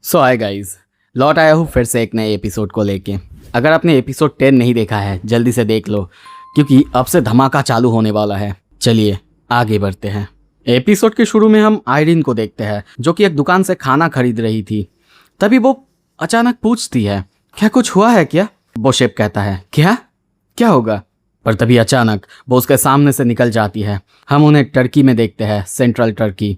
सो hi guys, लौट आया हूँ फिर से एक नए एपिसोड को लेके। अगर आपने एपिसोड 10 नहीं देखा है जल्दी से देख लो, क्योंकि अब से धमाका चालू होने वाला है। चलिए आगे बढ़ते हैं। एपिसोड के शुरू में हम आयरीन को देखते हैं, जो कि एक दुकान से खाना खरीद रही थी। तभी वो अचानक पूछती है, क्या कुछ हुआ है क्या? वो शेप कहता है, क्या क्या होगा? पर तभी अचानक वो उसके सामने से निकल जाती है। हम उन्हें टर्की में देखते हैं, सेंट्रल टर्की।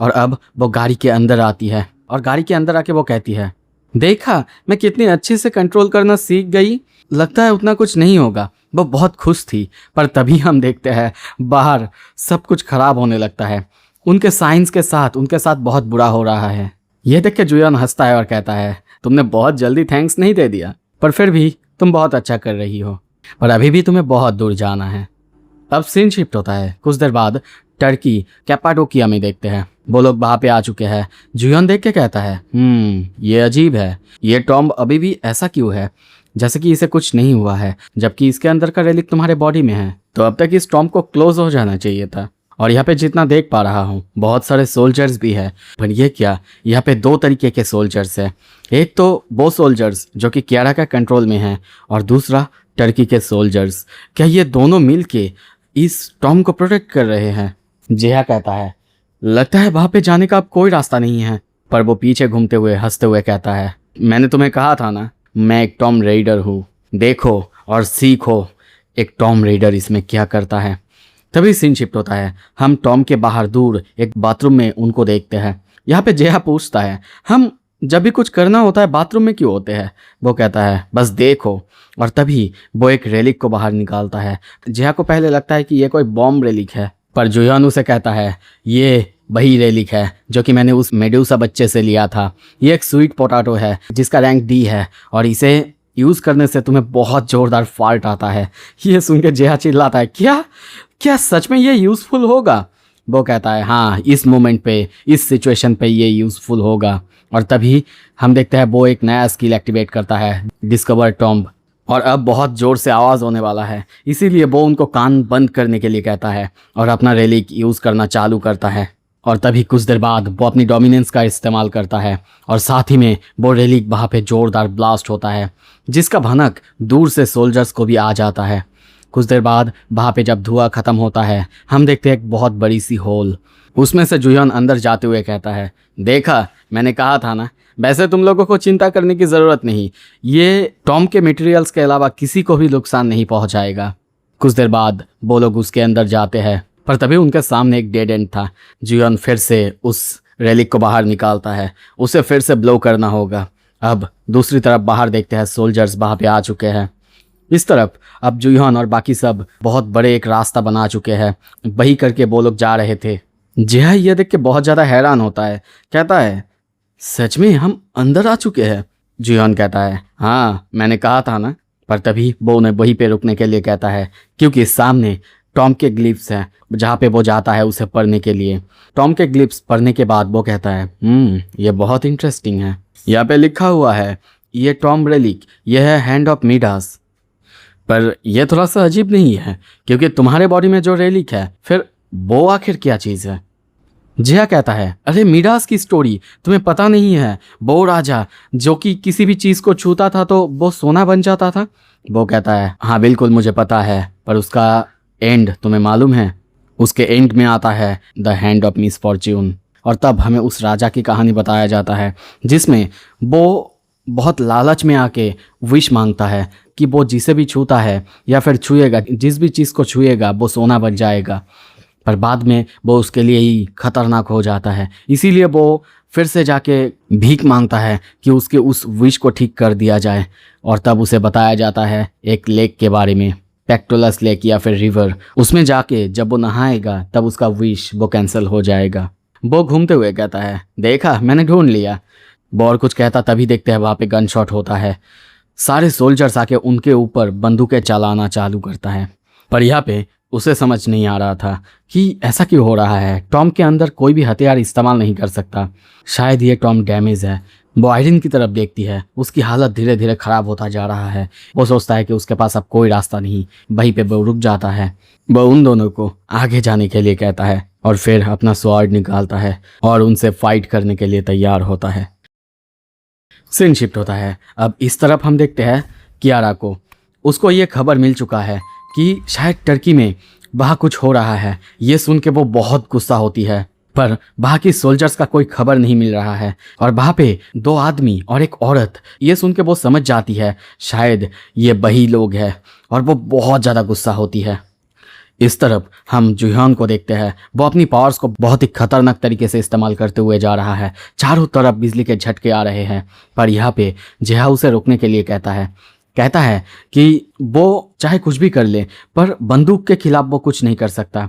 और अब वो गाड़ी के अंदर आती है और गाड़ी के अंदर आके वो कहती है, देखा मैं कितनी अच्छे से कंट्रोल करना सीख गई, लगता है उतना कुछ नहीं होगा। वो बहुत खुश थी। पर तभी हम देखते हैं बाहर सब कुछ खराब होने लगता है। उनके साइंस के साथ उनके साथ बहुत बुरा हो रहा है। यह देख के जुयान हंसता है और कहता है, तुमने बहुत जल्दी थैंक्स नहीं दे दिया, पर फिर भी तुम बहुत अच्छा कर रही हो, पर अभी भी तुम्हें बहुत दूर जाना है। अब सीन शिफ्ट होता है। कुछ देर बाद टर्की कैपाडोकिया में देखते हैं। वो लोग वहाँ पे आ चुके हैं। जुयान देख के कहता है, ये अजीब है, ये टॉम अभी भी ऐसा क्यों है जैसे कि इसे कुछ नहीं हुआ है, जबकि इसके अंदर का रेलिक तुम्हारे बॉडी में है। तो अब तक इस टॉम को क्लोज हो जाना चाहिए था। और यहाँ पे जितना देख पा रहा हूँ बहुत सारे सोल्जर्स भी है। पर ये क्या, यहाँ पे दो तरीके के सोल्जर्स है। एक तो वो सोल्जर्स जो कि कियारा का कंट्रोल में है, और दूसरा टर्की के सोल्जर्स। क्या ये दोनों मिल के इस टॉम को प्रोटेक्ट कर रहे हैं? जेहा कहता है, लगता है वहाँ पे जाने का अब कोई रास्ता नहीं है। पर वो पीछे घूमते हुए हंसते हुए कहता है, मैंने तुम्हें कहा था ना, मैं एक टॉम रेडर हूँ। देखो और सीखो एक टॉम रेडर इसमें क्या करता है। तभी सीन शिफ्ट होता है। हम टॉम के बाहर दूर एक बाथरूम में उनको देखते हैं। यहाँ पे जेहा पूछता है, हम जब भी कुछ करना होता है बाथरूम में क्यों होते हैं? वो कहता है, बस देखो। और तभी वो एक रेलिक को बाहर निकालता है। जेहा को पहले लगता है कि ये कोई बॉम्ब रेलिक है, पर जुयान उसे कहता है, ये वही रेलिक है जो कि मैंने उस मेडूसा बच्चे से लिया था। ये एक स्वीट पोटैटो है जिसका रैंक डी है, और इसे यूज़ करने से तुम्हें बहुत ज़ोरदार फाल्ट आता है। ये सुन के जेहा चिल्लाता है, क्या क्या सच में ये यूज़फुल होगा? वो कहता है, हाँ, इस मोमेंट पे, इस सिचुएशन पे ये यूज़फुल होगा। और तभी हम देखते हैं वो एक नया स्किल एक्टिवेट करता है, डिस्कवर टॉम्ब। और अब बहुत ज़ोर से आवाज़ होने वाला है, इसीलिए वो उनको कान बंद करने के लिए कहता है और अपना रेलिक यूज़ करना चालू करता है। और तभी कुछ देर बाद वो अपनी डोमिनेंस का इस्तेमाल करता है, और साथ ही में वो रेलिक वहाँ पे ज़ोरदार ब्लास्ट होता है, जिसका भनक दूर से सोल्जर्स को भी आ जाता है। कुछ देर बाद वहाँ पे जब धुआं ख़त्म होता है, हम देखते हैं एक बहुत बड़ी सी होल। उसमें से जुयान अंदर जाते हुए कहता है, देखा मैंने कहा था ना, वैसे तुम लोगों को चिंता करने की ज़रूरत नहीं, ये टॉम के मटेरियल्स के अलावा किसी को भी नुकसान नहीं पहुंचाएगा। कुछ देर बाद वो लोग उसके अंदर जाते हैं, पर तभी उनके सामने एक डेड एंड था। जुयान फिर से उस रेलिक को बाहर निकालता है, उसे फिर से ब्लो करना होगा। अब दूसरी तरफ बाहर देखते हैं, सोल्जर्स वहाँ पे आ चुके हैं। इस तरफ अब जुयान और बाकी सब बहुत बड़े एक रास्ता बना चुके हैं। वही करके वो लोग जा रहे थे। जेहा यह देख के बहुत ज़्यादा हैरान होता है, कहता है, सच में हम अंदर आ चुके हैं? जुयान कहता है, हाँ मैंने कहा था ना। पर तभी वो उन्हें वहीं पे रुकने के लिए कहता है, क्योंकि सामने टॉम के ग्लिप्स हैं जहाँ पे वो जाता है उसे पढ़ने के लिए। टॉम के ग्लिप्स पढ़ने के बाद वो कहता है, ये बहुत इंटरेस्टिंग है। यहाँ पे लिखा हुआ है, ये टॉम रेलिक, यह है हैंड ऑफ मीडास। पर यह थोड़ा सा अजीब नहीं है, क्योंकि तुम्हारे बॉडी में जो रेलिक है, फिर वो आखिर क्या चीज़ है? जिया कहता है, अरे मीडास की स्टोरी तुम्हें पता नहीं है? वो राजा जो कि किसी भी चीज़ को छूता था तो वो सोना बन जाता था। वो कहता है, हाँ बिल्कुल मुझे पता है, पर उसका एंड तुम्हें मालूम है? उसके एंड में आता है the hand of miss Fortune. और तब हमें उस राजा की कहानी बताया जाता है, जिसमें वो बहुत लालच में आके विश मांगता है कि वो जिसे भी छूता है या फिर छुएगा, जिस भी चीज़ को छुएगा वो सोना बन जाएगा। पर बाद में वो उसके लिए ही खतरनाक हो जाता है, इसीलिए वो फिर से जाके भीख मांगता है कि उसके उस विश को ठीक कर दिया जाए। और तब उसे बताया जाता है एक लेक के बारे में, पेक्टोलस लेक या फिर रिवर। उसमें जाके जब वो नहाएगा तब उसका विश वो कैंसिल हो जाएगा। वो घूमते हुए कहता है, देखा मैंने ढूंढ लिया। वो और कुछ कहता, तभी देखते हैं वहाँ पे गन शॉट होता है। सारे सोल्जर्स आके उनके ऊपर बंदूकें चलाना चालू करता है। पर यहाँ पे उसे समझ नहीं आ रहा था कि ऐसा क्यों हो रहा है। टॉम के अंदर कोई भी हथियार इस्तेमाल नहीं कर सकता, शायद ये टॉम डैमेज है। वो आयरीन की तरफ देखती है, उसकी हालत धीरे धीरे ख़राब होता जा रहा है। वो सोचता है कि उसके पास अब कोई रास्ता नहीं, वहीं पे वो रुक जाता है। वो उन दोनों को आगे जाने के लिए कहता है और फिर अपना स्वॉर्ड निकालता है और उनसे फाइट करने के लिए तैयार होता है। सीन शिफ्ट होता है। अब इस तरफ हम देखते हैं कियारा को। उसको ये खबर मिल चुका है कि शायद टर्की में वहाँ कुछ हो रहा है। ये सुन के वो बहुत गुस्सा होती है, पर वहाँ की सोल्जर्स का कोई खबर नहीं मिल रहा है। और वहाँ पे 2 आदमी और एक औरत, ये सुन के वो समझ जाती है शायद ये वही लोग हैं, और वो बहुत ज़्यादा गुस्सा होती है। इस तरफ हम जुहियन को देखते हैं। वो अपनी पावर्स को बहुत ही खतरनाक तरीके से इस्तेमाल करते हुए जा रहा है। चारों तरफ बिजली के झटके आ रहे हैं, पर यहाँ पे जेहा उसे रोकने के लिए कहता है कि वो चाहे कुछ भी कर ले, पर बंदूक के खिलाफ वो कुछ नहीं कर सकता।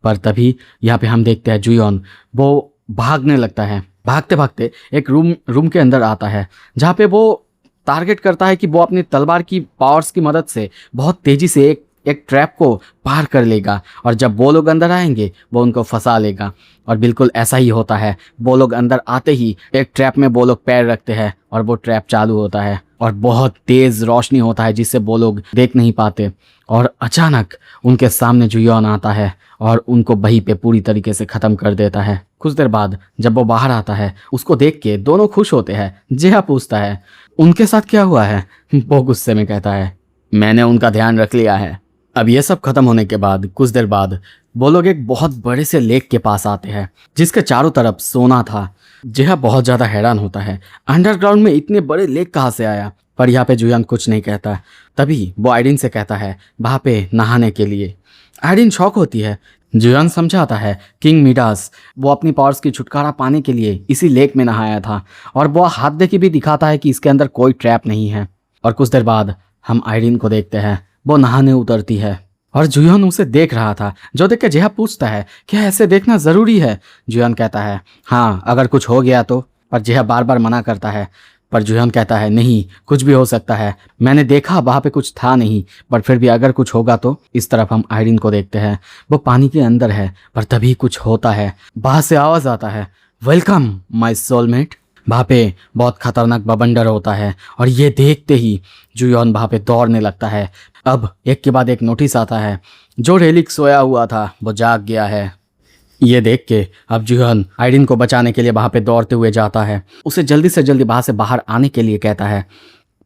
पर तभी यहाँ पे हम देखते हैं जुहियन वो भागने लगता है। भागते भागते एक रूम के अंदर आता है, जहाँ पे वो टारगेट करता है कि वो अपनी तलवार की पावर्स की मदद से बहुत तेज़ी से एक ट्रैप को पार कर लेगा, और जब वो लोग अंदर आएंगे वो उनको फंसा लेगा। और बिल्कुल ऐसा ही होता है। वो लोग अंदर आते ही एक ट्रैप में वो लोग पैर रखते हैं, और वो ट्रैप चालू होता है, और बहुत तेज़ रोशनी होता है जिससे वो लोग देख नहीं पाते। और अचानक उनके सामने जुहियन आता है और उनको वहीं पे पूरी तरीके से ख़त्म कर देता है। कुछ देर बाद जब वो बाहर आता है, उसको देख के दोनों खुश होते हैं। जेहा पूछता है उनके साथ क्या हुआ है। वो गुस्से में कहता है मैंने उनका ध्यान रख लिया है। अब ये सब खत्म होने के बाद कुछ देर बाद वो लोग एक बहुत बड़े से लेक के पास आते हैं, जिसके चारों तरफ सोना था। जेहा बहुत ज़्यादा हैरान होता है, अंडरग्राउंड में इतने बड़े लेक कहाँ से आया। पर यहाँ पे जुहियन कुछ नहीं कहता। तभी वो आइरिन से कहता है वहाँ पे नहाने के लिए। आइरिन शॉक होती है। जुहियन समझाता है किंग मिडास वो अपनी पावर्स की छुटकारा पाने के लिए इसी लेक में नहाया था, और वो हाथ दे के भी दिखाता है कि इसके अंदर कोई ट्रैप नहीं है। और कुछ देर बाद हम आइरिन को देखते हैं, वो नहाने उतरती है, और जुहियन उसे देख रहा था, जो देख के जेहा पूछता है क्या ऐसे देखना ज़रूरी है। जुहियन कहता है हाँ, अगर कुछ हो गया तो। पर जेहा बार बार मना करता है, पर जुहियन कहता है नहीं, कुछ भी हो सकता है, मैंने देखा वहाँ पे कुछ था नहीं, पर फिर भी अगर कुछ होगा तो। इस तरफ हम आइरिन को देखते हैं, वो पानी के अंदर है, पर तभी कुछ होता है। बाहर से आवाज़ आता है वेलकम माय सोलमेट। वहाँ पे बहुत खतरनाक बवंडर होता है, और ये देखते ही जुहियन वहाँ पे दौड़ने लगता है। अब एक के बाद एक नोटिस आता है, जो रेलिक सोया हुआ था वो जाग गया है। ये देख के अब जुहियन आइरिन को बचाने के लिए वहाँ पे दौड़ते हुए जाता है, उसे जल्दी से जल्दी वहाँ से बाहर आने के लिए कहता है,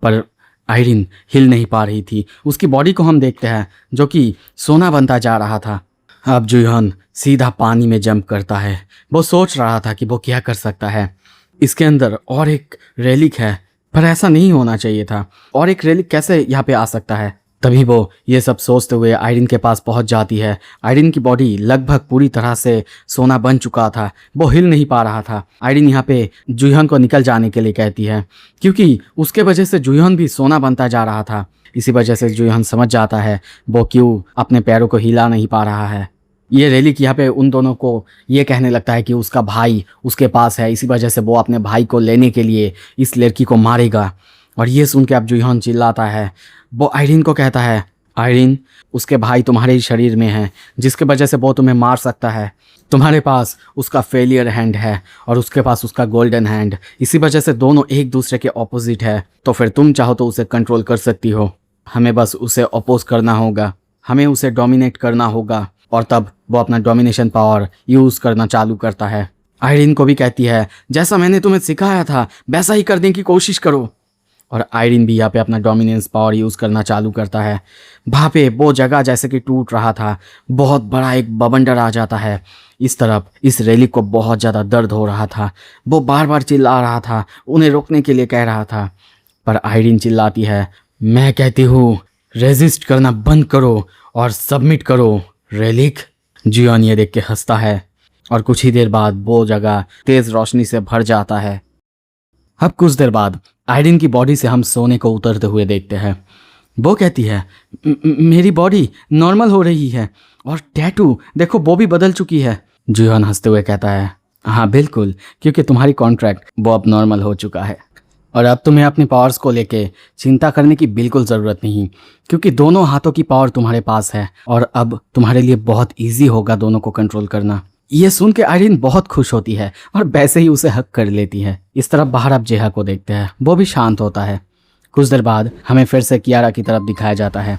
पर आइरिन हिल नहीं पा रही थी। उसकी बॉडी को हम देखते हैं जो कि सोना बनता जा रहा था। अब जुहियन सीधा पानी में जंप करता है। वो सोच रहा था कि वो क्या कर सकता है। इसके अंदर और एक रेलिक है, पर ऐसा नहीं होना चाहिए था। और एक रेलिक कैसे यहाँ पे आ सकता है। तभी वो ये सब सोचते हुए आइरिन के पास पहुंच जाती है। आइरिन की बॉडी लगभग पूरी तरह से सोना बन चुका था, वो हिल नहीं पा रहा था। आइरिन यहाँ पे जुहियन को निकल जाने के लिए कहती है, क्योंकि उसके वजह से जुहियन भी सोना बनता जा रहा था। इसी वजह से जुहियन समझ जाता है वो क्यों अपने पैरों को हिला नहीं पा रहा है। ये रेलिक यहाँ पे उन दोनों को ये कहने लगता है कि उसका भाई उसके पास है, इसी वजह से वो अपने भाई को लेने के लिए इस लड़की को मारेगा। और ये सुन के अब जुहियन चिल्लाता है। वो आइरिन को कहता है आइरिन, उसके भाई तुम्हारे ही शरीर में है, जिसके वजह से वो तुम्हें मार सकता है। तुम्हारे पास उसका फेलियर हैंड है और उसके पास उसका गोल्डन हैंड, इसी वजह से दोनों एक दूसरे के ऑपोजिट है। तो फिर तुम चाहो तो उसे कंट्रोल कर सकती हो, हमें बस उसे अपोज करना होगा, हमें उसे डोमिनेट करना होगा। और तब वो अपना डोमिनेशन पावर यूज़ करना चालू करता है। आइरिन को भी कहती है जैसा मैंने तुम्हें सिखाया था वैसा ही करने की कोशिश करो। और आइरिन भी यहाँ पे अपना डोमिनेंस पावर यूज़ करना चालू करता है। वहाँ पे वो जगह जैसे कि टूट रहा था, बहुत बड़ा एक बवंडर आ जाता है। इस तरफ इस रेलिक को बहुत ज़्यादा दर्द हो रहा था, वो बार बार चिल्ला रहा था, उन्हें रोकने के लिए कह रहा था। पर आइरिन चिल्लाती है मैं कहती हूँ रेजिस्ट करना बंद करो और सबमिट करो रेलिक। जुहियन ये देख के हंसता है, और कुछ ही देर बाद वो जगह तेज़ रोशनी से भर जाता है। अब कुछ देर बाद आइरिन की बॉडी से हम सोने को उतरते हुए देखते हैं। वो कहती है मेरी बॉडी नॉर्मल हो रही है, और टैटू देखो वो भी बदल चुकी है। जुहियन हंसते हुए कहता है हाँ बिल्कुल, क्योंकि तुम्हारी कॉन्ट्रैक्ट वो अब नॉर्मल हो चुका है, और अब तुम्हें अपनी पावर्स को लेके चिंता करने की बिल्कुल ज़रूरत नहीं, क्योंकि दोनों हाथों की पावर तुम्हारे पास है, और अब तुम्हारे लिए बहुत ईजी होगा दोनों को कंट्रोल करना। ये सुन के आइरिन बहुत खुश होती है और वैसे ही उसे हक कर लेती है। इस तरफ बाहर अब जेहा को देखते हैं, वो भी शांत होता है। कुछ देर बाद हमें फिर से कियारा की तरफ दिखाया जाता है।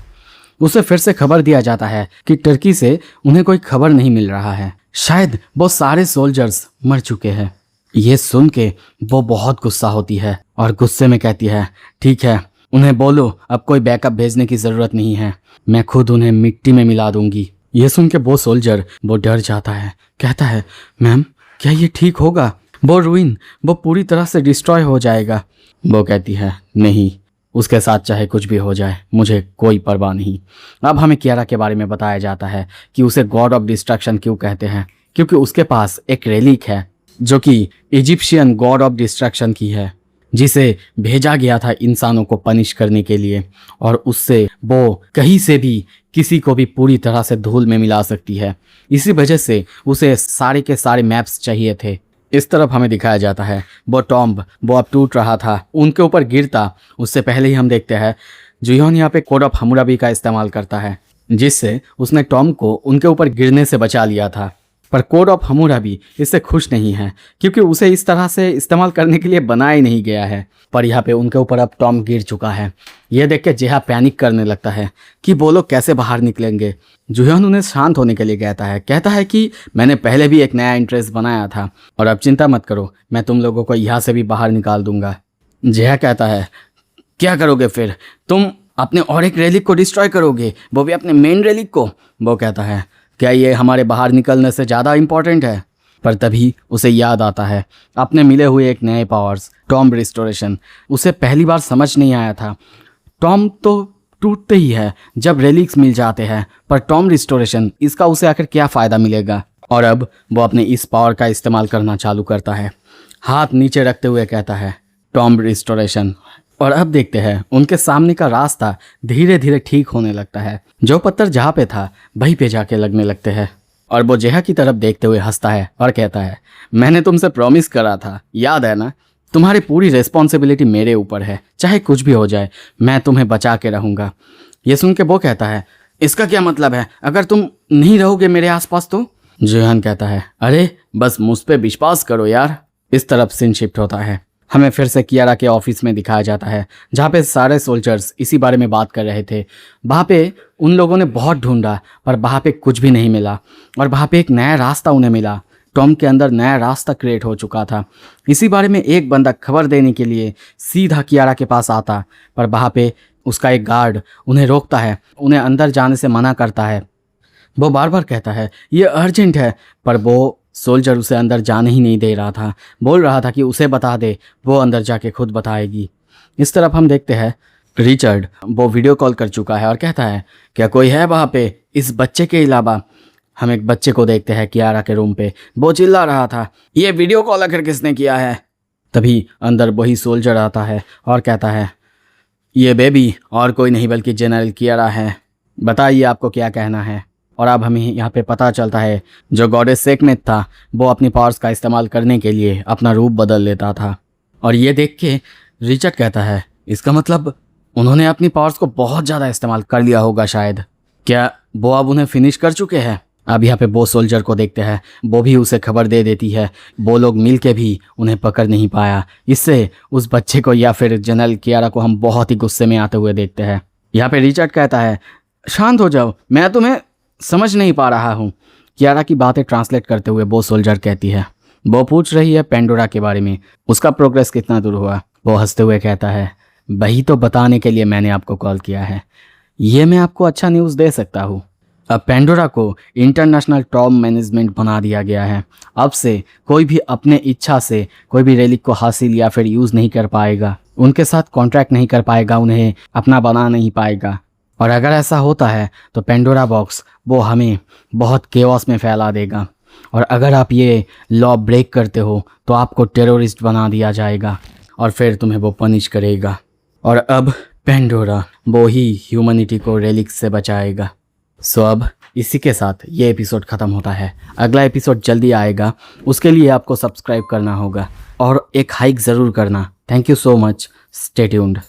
उसे फिर से खबर दिया जाता है कि टर्की से उन्हें कोई खबर नहीं मिल रहा है, शायद वो सारे सोल्जर्स मर चुके हैं। ये सुन के वो बहुत गुस्सा होती है। और गुस्से में कहती है, ठीक है, उन्हें बोलो अब कोई बैकअप भेजने की ज़रूरत नहीं है, मैं खुद उन्हें मिट्टी में मिला दूंगी। ये सुन के वो सोल्जर वो डर जाता है, कहता है, मैम क्या ये ठीक होगा? वो पूरी तरह से डिस्ट्रॉय हो जाएगा। वो कहती है, नहीं, उसके साथ चाहे कुछ भी हो जाए मुझे कोई परवाह नहीं। अब हमें कियारा के बारे में बताया जाता है कि उसे गॉड ऑफ डिस्ट्रक्शन क्यों कहते हैं, क्योंकि उसके पास एक रेलिक है जो कि इजिप्शियन गॉड ऑफ डिस्ट्रक्शन की है, जिसे भेजा गया था इंसानों को पनिश करने के लिए, और उससे वो कहीं से भी किसी को भी पूरी तरह से धूल में मिला सकती है। इसी वजह से उसे सारे के सारे मैप्स चाहिए थे। इस तरफ हमें दिखाया जाता है वो टॉम्ब वो अब टूट रहा था, उनके ऊपर गिरता उससे पहले ही हम देखते हैं जुयोन यहाँ पे कोड ऑफ हम्मुराबी का इस्तेमाल करता है, जिससे उसने टॉम को उनके ऊपर गिरने से बचा लिया था। पर कोड ऑफ हम्मुराबी इससे खुश नहीं है, क्योंकि उसे इस तरह से इस्तेमाल करने के लिए बनाया नहीं गया है। पर यहाँ पे उनके ऊपर अब टॉम गिर चुका है। यह देख के जेहा पैनिक करने लगता है कि वो लोग कैसे बाहर निकलेंगे। जुयोन उन्हें शांत होने के लिए कहता है कि मैंने पहले भी एक नया इंटरेस्ट बनाया था और अब चिंता मत करो, मैं तुम लोगों को यहाँ से भी बाहर निकाल दूंगा। जेहा कहता है, क्या करोगे फिर? तुम अपने और एक रेलिक को डिस्ट्रॉय करोगे, वो भी अपने मेन रेलिक को? वो कहता है, क्या ये हमारे बाहर निकलने से ज़्यादा इम्पॉर्टेंट है? पर तभी उसे याद आता है अपने मिले हुए एक नए पावर्स, टॉम रिस्टोरेशन। उसे पहली बार समझ नहीं आया था। टॉम तो टूटते ही है जब रेलिक्स मिल जाते हैं, पर टॉम रिस्टोरेशन, इसका उसे आखिर क्या फ़ायदा मिलेगा? और अब वो अपने इस पावर का इस्तेमाल करना चालू करता है। हाथ नीचे रखते हुए कहता है, टॉम रिस्टोरेशन। और अब देखते हैं उनके सामने का रास्ता धीरे धीरे ठीक होने लगता है। जो पत्थर जहाँ पे था वहीं पे जाके लगने लगते हैं। और वो जेहा की तरफ देखते हुए हंसता है और कहता है, मैंने तुमसे प्रॉमिस करा था, याद है ना? तुम्हारी पूरी रिस्पॉन्सिबिलिटी मेरे ऊपर है, चाहे कुछ भी हो जाए मैं तुम्हें बचा के रहूँगा। ये सुन के वो कहता है, इसका क्या मतलब है? अगर तुम नहीं रहोगे मेरे आसपास तो? जुयोन कहता है, अरे बस मुझ पे विश्वास करो यार। इस तरफ सीन शिफ्ट होता है। हमें फिर से कियारा के ऑफिस में दिखाया जाता है, जहाँ पे सारे सोल्जर्स इसी बारे में बात कर रहे थे। वहाँ पे उन लोगों ने बहुत ढूंढा पर वहाँ पे कुछ भी नहीं मिला, और वहाँ पे एक नया रास्ता उन्हें मिला। टॉम के अंदर नया रास्ता क्रिएट हो चुका था। इसी बारे में एक बंदा खबर देने के लिए सीधा कियारा के पास आता, पर वहाँ पे उसका एक गार्ड उन्हें रोकता है, उन्हें अंदर जाने से मना करता है। वो बार बार कहता है ये अर्जेंट है, पर वो सोल्जर उसे अंदर जाने ही नहीं दे रहा था। बोल रहा था कि उसे बता दे, वो अंदर जाके खुद बताएगी। इस तरफ हम देखते हैं रिचर्ड वो वीडियो कॉल कर चुका है और कहता है, क्या कोई है वहाँ पे इस बच्चे के अलावा? हम एक बच्चे को देखते हैं कियारा के रूम पे। वो चिल्ला रहा था, ये वीडियो कॉल आखिर किसने किया है? तभी अंदर वही सोल्जर आता है और कहता है, ये बेबी और कोई नहीं बल्कि जनरल कियारा है, बताइए आपको क्या कहना है। और अब हमें यहाँ पे पता चलता है जो गॉडेस सेकमेट था वो अपनी पावर्स का इस्तेमाल करने के लिए अपना रूप बदल लेता था। और ये देख के रिचर्ड कहता है, इसका मतलब उन्होंने अपनी पावर्स को बहुत ज़्यादा इस्तेमाल कर लिया होगा शायद। क्या वो अब उन्हें फिनिश कर चुके हैं? अब यहाँ पे वो सोल्जर को देखते हैं, वो भी उसे खबर दे देती है। वो लोग मिल के भी उन्हें पकड़ नहीं पाया। इससे उस बच्चे को या फिर जनरल कियारा को हम बहुत ही गुस्से में आते हुए देखते हैं। यहाँ पे रिचर्ड कहता है, शांत हो जाओ, मैं तुम्हें समझ नहीं पा रहा हूँ। कियारा की बातें ट्रांसलेट करते हुए वो सोल्जर कहती है, वो पूछ रही है पेंडोरा के बारे में, उसका प्रोग्रेस कितना दूर हुआ? वो हंसते हुए कहता है, वही तो बताने के लिए मैंने आपको कॉल किया है। ये मैं आपको अच्छा न्यूज़ दे सकता हूँ। अब पेंडोरा को इंटरनेशनल टॉप मैनेजमेंट बना दिया गया है। अब से कोई भी अपने इच्छा से कोई भी रेलिक को हासिल या फिर यूज़ नहीं कर पाएगा, उनके साथ कॉन्ट्रैक्ट नहीं कर पाएगा, उन्हें अपना बना नहीं पाएगा। और अगर ऐसा होता है तो पेंडोरा बॉक्स वो हमें बहुत केओस में फैला देगा। और अगर आप ये लॉ ब्रेक करते हो तो आपको टेररिस्ट बना दिया जाएगा और फिर तुम्हें वो पनिश करेगा। और अब पेंडोरा वो ही ह्यूमैनिटी को रेलिक्स से बचाएगा। सो अब इसी के साथ ये एपिसोड ख़त्म होता है। अगला एपिसोड जल्दी आएगा, उसके लिए आपको सब्सक्राइब करना होगा और एक हाइक ज़रूर करना। Thank you so much, stay tuned.